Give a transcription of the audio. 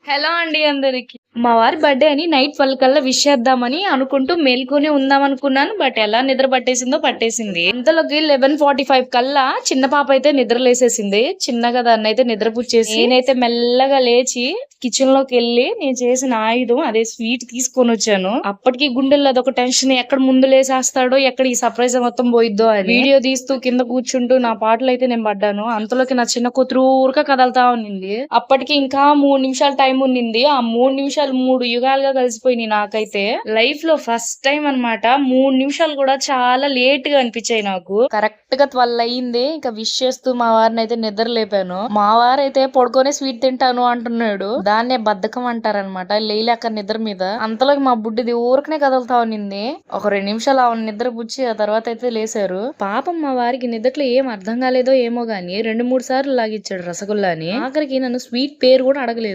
Hello అండి అందరికి. మా వారి బర్త్‌డే అని నైట్ 12 కల్లా విష్ చేద్దామని అనుకుంటూ మేల్కొనే ఉందామనుకున్నాను. బట్ ఎలా నిద్ర పట్టేసిందో పట్టేసింది. అంతలోకి 11:45 కల్లా చిన్న పాప అయితే నిద్ర లేసేసింది. చిన్నగా దాన్నయితే నిద్రపుచ్చేసి నేనైతే మెల్లగా లేచి కిచెన్ లోకి వెళ్ళి నేను చేసిన ఆయుధం అదే స్వీట్ తీసుకొని వచ్చాను. అప్పటికి గుండెల్లో అదొక టెన్షన్, ఎక్కడ ముందు లేసేస్తాడో, ఎక్కడ ఈ సర్ప్రైజ్ మొత్తం పోయిద్దో అని వీడియో తీస్తూ కింద కూర్చుంటూ నా పాటలు అయితే నేను పడ్డాను. అంతలోకి నా చిన్న కూతురు ఊరక కదలుతా ఉన్నింది. అప్పటికి ఇంకా 3 నిమిషాలు టైం ఉన్నింది. ఆ 3 నిమిషాలు 3 యుగాలుగా కలిసిపోయినాయి. నాకైతే లైఫ్ లో ఫస్ట్ టైం అన్నమాట 3 నిమిషాలు కూడా చాలా లేట్ గా అనిపించాయి నాకు. కరెక్ట్ గా 12 అయ్యింది. ఇంకా విష్ చేస్తూ మా వారిని అయితే నిద్ర లేపాను. మా వారైతే పడుకొనే స్వీట్ తింటాను అంటున్నాడు. దాన్నే బద్ధకం అంటారనమాట. లేలేక నిద్ర మీద. అంతలోకి మా బుడ్డిది ఊరకనే కదులుతా ఉన్నింది. ఒక 2 నిమిషాలు ఆమె నిద్ర పుచ్చి ఆ తర్వాత అయితే లేసారు. పాపం మా వారికి నిద్రలో ఏం అర్థం కాలేదో ఏమో గానీ 2-3 సార్లు లాగిచ్చాడు రసగుల్లాని. ఆఖరికి నన్ను స్వీట్ పేరు కూడా అడగలేదు.